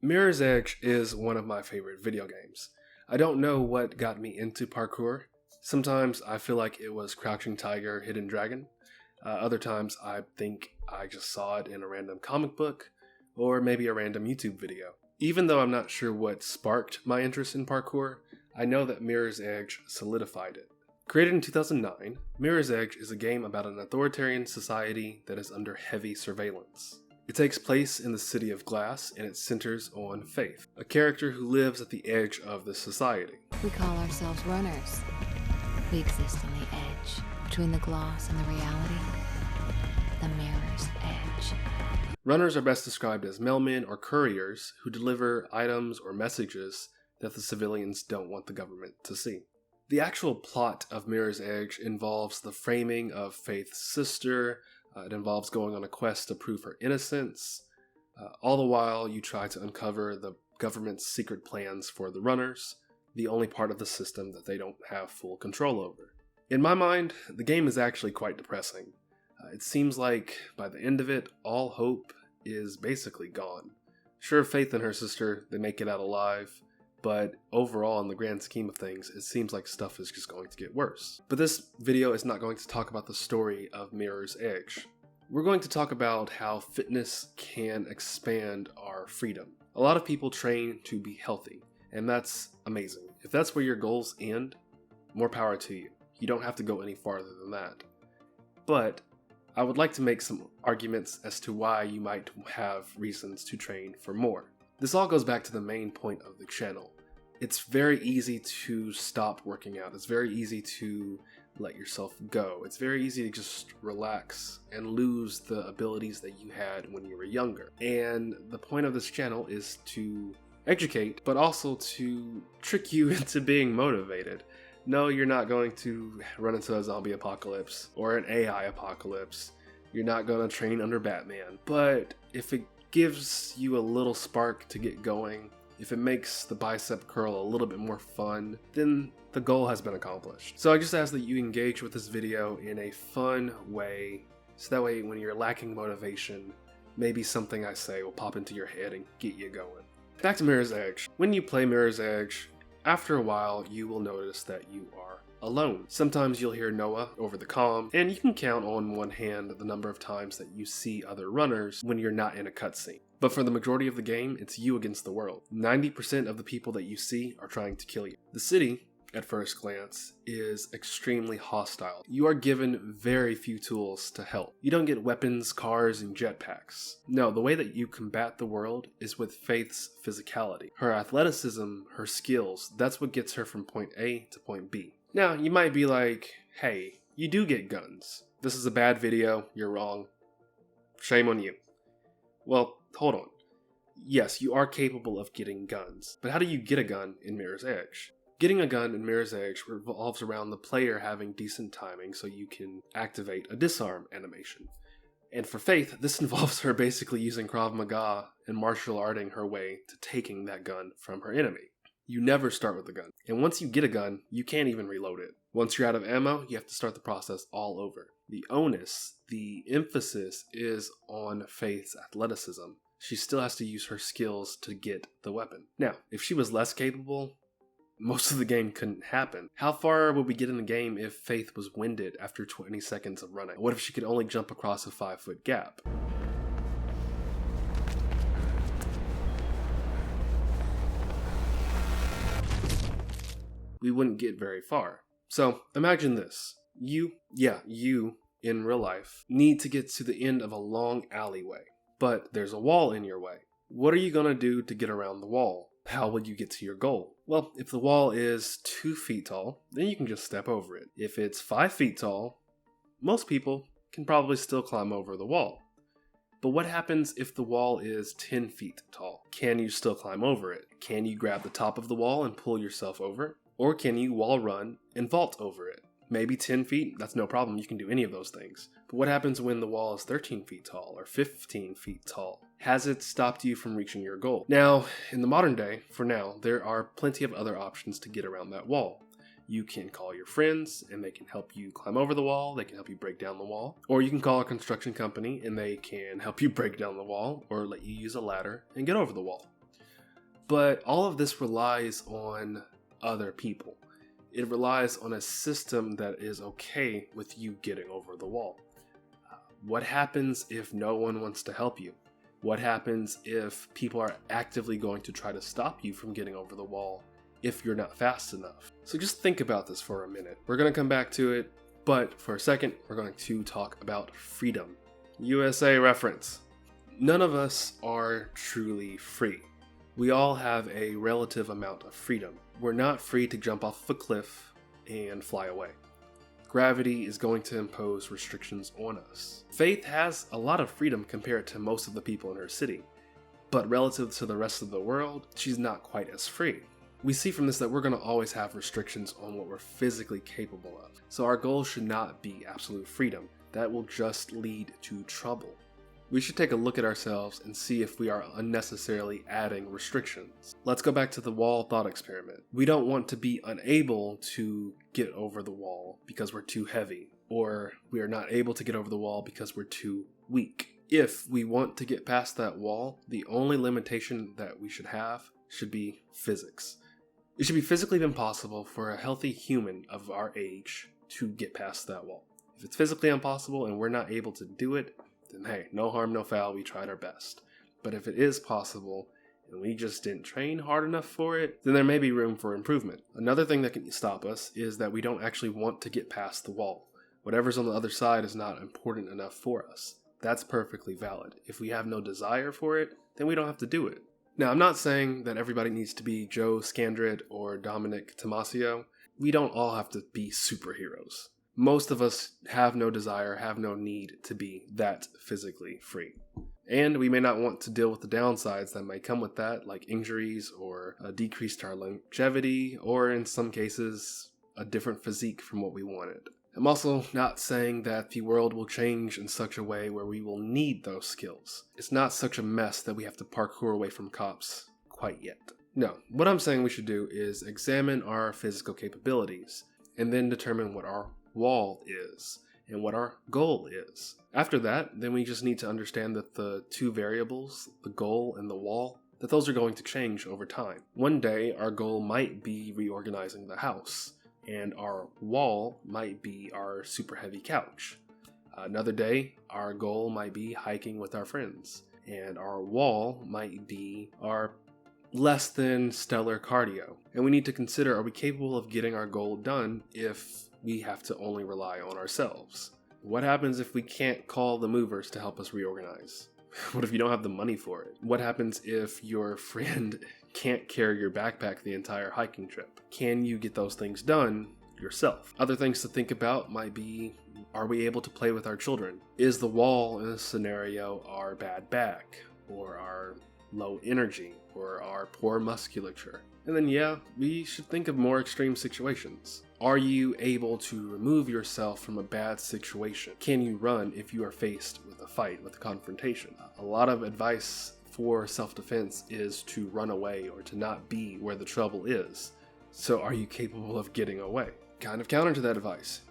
Mirror's Edge is one of my favorite video games. I don't know what got me into parkour. Sometimes I feel like it was Crouching Tiger, Hidden Dragon. Other times I think I just saw it in a random comic book or maybe a random YouTube video. Even though I'm not sure what sparked my interest in parkour, I know that Mirror's Edge solidified it. Created in 2009, Mirror's Edge is a game about an authoritarian society that is under heavy surveillance. It takes place in the city of Glass, and it centers on Faith, a character who lives at the edge of this society. We call ourselves runners. We exist on the edge, between the gloss and the reality. The mirror's edge. Runners are best described as mailmen or couriers who deliver items or messages that the civilians don't want the government to see. The actual plot of Mirror's Edge involves the framing of Faith's sister. It involves going on a quest to prove her innocence. All the while, you try to uncover the government's secret plans for the runners, the only part of the system that they don't have full control over. In my mind, the game is actually quite depressing. It seems like, by the end of it, all hope is basically gone. Sure, Faith and her sister, they make it out alive, but overall, in the grand scheme of things, it seems like stuff is just going to get worse. But this video is not going to talk about the story of Mirror's Edge. We're going to talk about how fitness can expand our freedom. A lot of people train to be healthy, and that's amazing. If that's where your goals end, more power to you. You don't have to go any farther than that. But I would like to make some arguments as to why you might have reasons to train for more. This all goes back to the main point of the channel. It's very easy to stop working out. It's very easy to let yourself go. It's very easy to just relax and lose the abilities that you had when you were younger. And the point of this channel is to educate, but also to trick you into being motivated. No, you're not going to run into a zombie apocalypse or an AI apocalypse. You're not going to train under Batman. But if it gives you a little spark to get going, if it makes the bicep curl a little bit more fun, then the goal has been accomplished. So I just ask that you engage with this video in a fun way, so that way when you're lacking motivation, maybe something I say will pop into your head and get you going. Back to Mirror's Edge. When you play Mirror's Edge, after a while you will notice that you are alone. Sometimes you'll hear Noah over the comm, and you can count on one hand the number of times that you see other runners when you're not in a cutscene. But for the majority of the game, it's you against the world. 90% of the people that you see are trying to kill you. The city, at first glance, is extremely hostile. You are given very few tools to help. You don't get weapons, cars, and jetpacks. No, the way that you combat the world is with Faith's physicality. Her athleticism, her skills, that's what gets her from point A to point B. Now, you might be like, hey, you do get guns. This is a bad video, you're wrong. Shame on you. Well, hold on. Yes, you are capable of getting guns, but how do you get a gun in Mirror's Edge? Getting a gun in Mirror's Edge revolves around the player having decent timing so you can activate a disarm animation. And for Faith, this involves her basically using Krav Maga and martial arting her way to taking that gun from her enemy. You never start with a gun. And once you get a gun, you can't even reload it. Once you're out of ammo, you have to start the process all over. The onus, the emphasis is on Faith's athleticism. She still has to use her skills to get the weapon. Now, if she was less capable, most of the game couldn't happen. How far would we get in the game if Faith was winded after 20 seconds of running? What if she could only jump across a 5-foot gap? We wouldn't get very far. So imagine this. You in real life need to get to the end of a long alleyway, but there's a wall in your way. What are you going to do to get around the wall? How will you get to your goal? Well, if the wall is 2 feet tall, then you can just step over it. If it's 5 feet tall, most people can probably still climb over the wall. But what happens if the wall is 10 feet tall? Can you still climb over it? Can you grab the top of the wall and pull yourself over? Or can you wall run and vault over it? Maybe 10 feet, that's no problem, you can do any of those things. But what happens when the wall is 13 feet tall or 15 feet tall? Has it stopped you from reaching your goal? Now, in the modern day, for now, there are plenty of other options to get around that wall. You can call your friends and they can help you climb over the wall, they can help you break down the wall. Or you can call a construction company and they can help you break down the wall or let you use a ladder and get over the wall. But all of this relies on other people. It relies on a system that is okay with you getting over the wall. What happens if no one wants to help you? What happens if people are actively going to try to stop you from getting over the wall if you're not fast enough? So just think about this for a minute. We're going to come back to it, but for a second, we're going to talk about freedom. USA reference. None of us are truly free. We all have a relative amount of freedom. We're not free to jump off a cliff and fly away. Gravity is going to impose restrictions on us. Faith has a lot of freedom compared to most of the people in her city, but relative to the rest of the world, she's not quite as free. We see from this that we're going to always have restrictions on what we're physically capable of. So our goal should not be absolute freedom. That will just lead to trouble. We should take a look at ourselves and see if we are unnecessarily adding restrictions. Let's go back to the wall thought experiment. We don't want to be unable to get over the wall because we're too heavy, or we are not able to get over the wall because we're too weak. If we want to get past that wall, the only limitation that we should have should be physics. It should be physically impossible for a healthy human of our age to get past that wall. If it's physically impossible and we're not able to do it, then hey, no harm, no foul, we tried our best. But if it is possible, and we just didn't train hard enough for it, then there may be room for improvement. Another thing that can stop us is that we don't actually want to get past the wall. Whatever's on the other side is not important enough for us. That's perfectly valid. If we have no desire for it, then we don't have to do it. Now, I'm not saying that everybody needs to be Joe Scandrett or Dominic Tomasio. We don't all have to be superheroes. Most of us have no desire, have no need to be that physically free. And we may not want to deal with the downsides that may come with that, like injuries or a decrease to our longevity, or in some cases, a different physique from what we wanted. I'm also not saying that the world will change in such a way where we will need those skills. It's not such a mess that we have to parkour away from cops quite yet. No, what I'm saying we should do is examine our physical capabilities and then determine what our wall is and what our goal is. After that, then we just need to understand that the two variables, the goal and the wall, that those are going to change over time. One day, our goal might be reorganizing the house, and our wall might be our super heavy couch. Another day, our goal might be hiking with our friends, and our wall might be our less than stellar cardio. And we need to consider, are we capable of getting our goal done if we have to only rely on ourselves? What happens if we can't call the movers to help us reorganize? What if you don't have the money for it? What happens if your friend can't carry your backpack the entire hiking trip? Can you get those things done yourself? Other things to think about might be, are we able to play with our children? Is the wall in a scenario our bad back, or our low energy, or our poor musculature? And then we should think of more extreme situations. Are you able to remove yourself from a bad situation? Can you run if you are faced with a fight, with a confrontation? A lot of advice for self-defense is to run away or to not be where the trouble is. So are you capable of getting away? Kind of counter to that advice.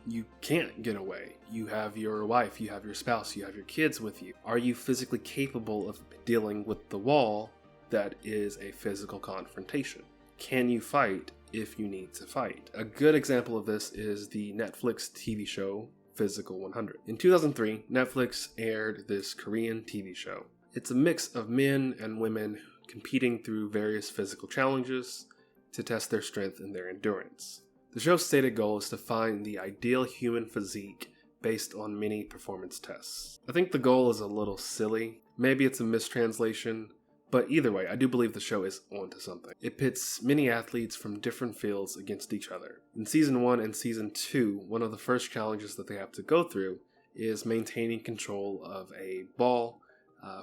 You can't get away. You have your wife, you have your spouse, you have your kids with you. Are you physically capable of dealing with the wall that is a physical confrontation? Can you fight if you need to fight? A good example of this is the Netflix TV show Physical 100. In 2003, Netflix aired this Korean TV show. It's a mix of men and women competing through various physical challenges to test their strength and their endurance. The show's stated goal is to find the ideal human physique based on many performance tests. I think the goal is a little silly. Maybe it's a mistranslation. But either way, I do believe the show is onto something. It pits many athletes from different fields against each other. In Season 1 and Season 2, one of the first challenges that they have to go through is maintaining control of a ball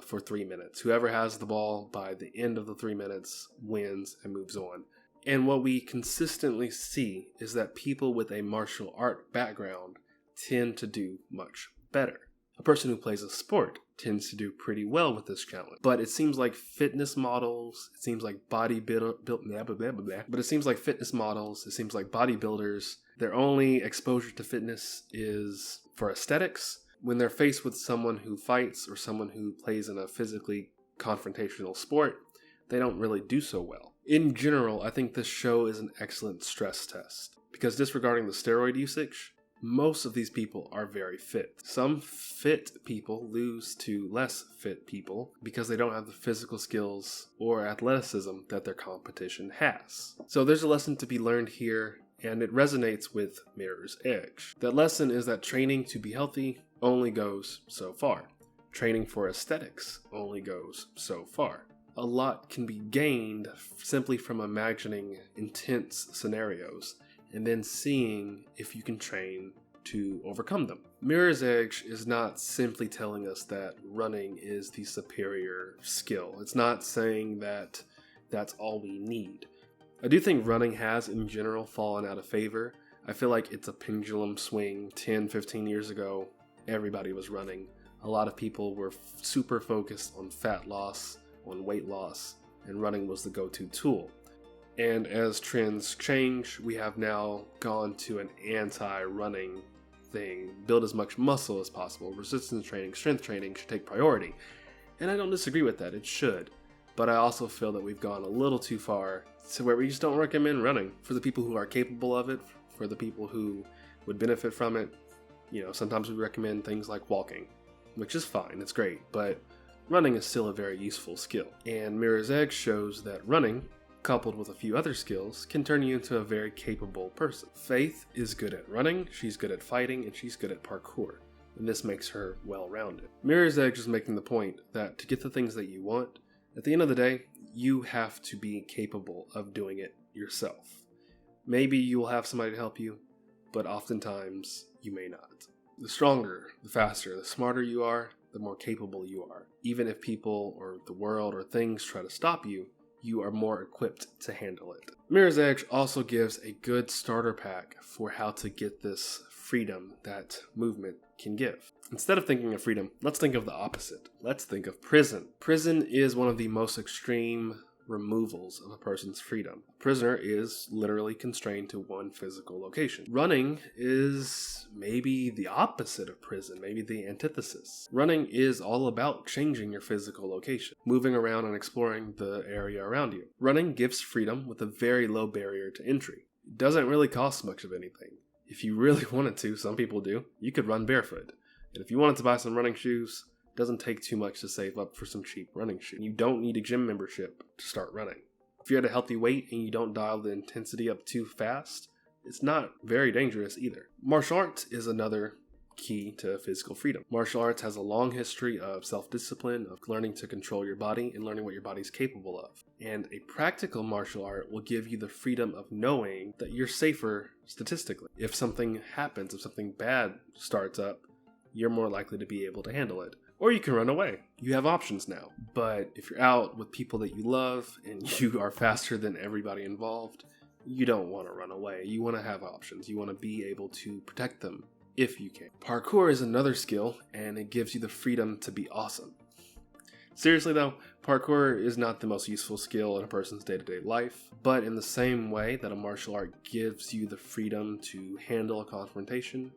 for 3 minutes. Whoever has the ball by the end of the 3 minutes wins and moves on. And what we consistently see is that people with a martial art background tend to do much better. A person who plays a sport tends to do pretty well with this challenge. But it seems like fitness models, it seems like bodybuilders, their only exposure to fitness is for aesthetics. When they're faced with someone who fights or someone who plays in a physically confrontational sport, they don't really do so well. In general, I think this show is an excellent stress test, because disregarding the steroid usage, most of these people are very fit. Some fit people lose to less fit people because they don't have the physical skills or athleticism that their competition has. So there's a lesson to be learned here, and it resonates with Mirror's Edge. That lesson is that training to be healthy only goes so far. Training for aesthetics only goes so far. A lot can be gained simply from imagining intense scenarios and then seeing if you can train to overcome them. Mirror's Edge is not simply telling us that running is the superior skill. It's not saying that that's all we need. I do think running has, in general, fallen out of favor. I feel like it's a pendulum swing. 10, 15 years ago, everybody was running. A lot of people were super focused on fat loss, on weight loss, and running was the go-to tool. And as trends change, we have now gone to an anti-running thing. Build as much muscle as possible. Resistance training, strength training should take priority. And I don't disagree with that, it should. But I also feel that we've gone a little too far to where we just don't recommend running. For the people who are capable of it, for the people who would benefit from it, sometimes we recommend things like walking, which is fine, it's great, but running is still a very useful skill. And Mirror's Edge shows that running, coupled with a few other skills, can turn you into a very capable person. Faith is good at running, she's good at fighting, and she's good at parkour. And this makes her well-rounded. Mirror's Edge is making the point that to get the things that you want, at the end of the day, you have to be capable of doing it yourself. Maybe you will have somebody to help you, but oftentimes you may not. The stronger, the faster, the smarter you are, the more capable you are. Even if people or the world or things try to stop you, you are more equipped to handle it. Mirror's Edge also gives a good starter pack for how to get this freedom that movement can give. Instead of thinking of freedom, let's think of the opposite. Let's think of prison. Prison is one of the most extreme removals of a person's freedom. A prisoner is literally constrained to one physical location. Running is maybe the opposite of prison, maybe the antithesis. Running is all about changing your physical location, moving around and exploring the area around you. Running gives freedom with a very low barrier to entry. It doesn't really cost much of anything. If you really wanted to, some people do, you could run barefoot. And if you wanted to buy some running shoes, doesn't take too much to save up for some cheap running shoes. You don't need a gym membership to start running. If you're at a healthy weight and you don't dial the intensity up too fast, it's not very dangerous either. Martial arts is another key to physical freedom. Martial arts has a long history of self-discipline, of learning to control your body and learning what your body's capable of. And a practical martial art will give you the freedom of knowing that you're safer statistically. If something happens, if something bad starts up, you're more likely to be able to handle it. Or you can run away. You have options now. But if you're out with people that you love and you are faster than everybody involved, you don't want to run away. You want to have options. You want to be able to protect them if you can. Parkour is another skill, and it gives you the freedom to be awesome. Seriously though, parkour is not the most useful skill in a person's day-to-day life, but in the same way that a martial art gives you the freedom to handle a confrontation,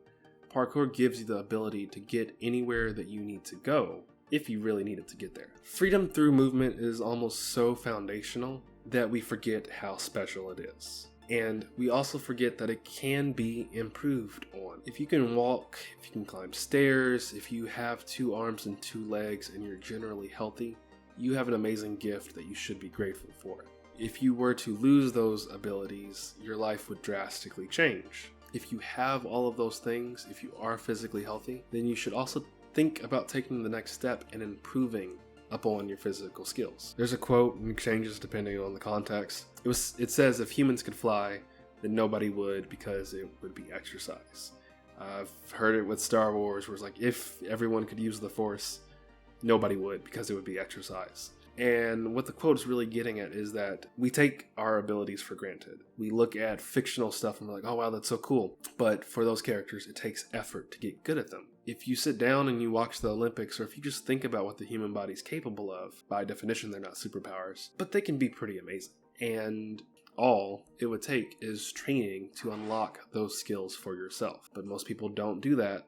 parkour gives you the ability to get anywhere that you need to go, if you really needed to get there. Freedom through movement is almost so foundational that we forget how special it is. And we also forget that it can be improved on. If you can walk, if you can climb stairs, if you have 2 arms and 2 legs and you're generally healthy, you have an amazing gift that you should be grateful for. If you were to lose those abilities, your life would drastically change. If you have all of those things, if you are physically healthy, then you should also think about taking the next step and improving upon your physical skills. There's a quote, and it changes depending on the context. It says, if humans could fly, then nobody would, because it would be exercise. I've heard it with Star Wars, where it's like, if everyone could use the Force, nobody would, because it would be exercise. And what the quote is really getting at is that we take our abilities for granted. We look at fictional stuff and we're like, oh wow, that's so cool. But for those characters, it takes effort to get good at them. If you sit down and you watch the Olympics, or if you just think about what the human body is capable of, by definition, they're not superpowers, but they can be pretty amazing. And all it would take is training to unlock those skills for yourself. But most people don't do that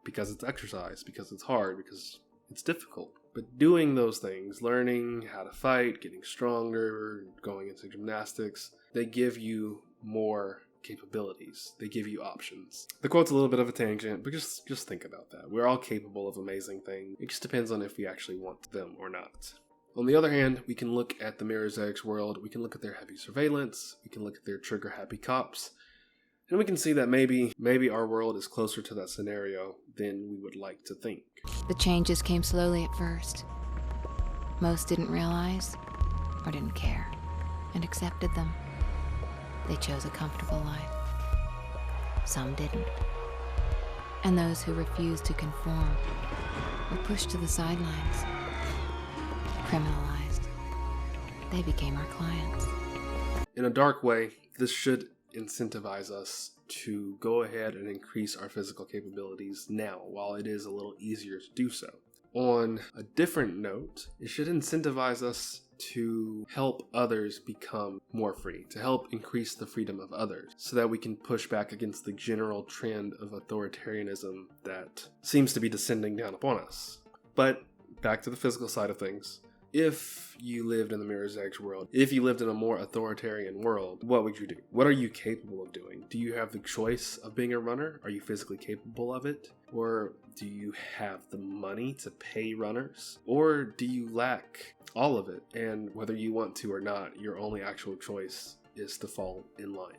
because it's exercise, because it's hard, because it's difficult. But doing those things, learning how to fight, getting stronger, going into gymnastics, they give you more capabilities. They give you options. The quote's a little bit of a tangent, but just think about that. We're all capable of amazing things. It just depends on if we actually want them or not. On the other hand, we can look at the Mirror's Edge world. We can look at their heavy surveillance. We can look at their trigger-happy cops. And we can see that maybe our world is closer to that scenario than we would like to think. The changes came slowly at first. Most didn't realize or didn't care and accepted them. They chose a comfortable life. Some didn't. And those who refused to conform were pushed to the sidelines, criminalized. They became our clients. In a dark way, this should incentivize us to go ahead and increase our physical capabilities now, while it is a little easier to do so. On a different note, it should incentivize us to help others become more free, to help increase the freedom of others, so that we can push back against the general trend of authoritarianism that seems to be descending down upon us. But back to the physical side of things. If you lived in the Mirror's Edge world, if you lived in a more authoritarian world, what would you do? What are you capable of doing? Do you have the choice of being a runner? Are you physically capable of it? Or do you have the money to pay runners? Or do you lack all of it? And whether you want to or not, your only actual choice is to fall in line.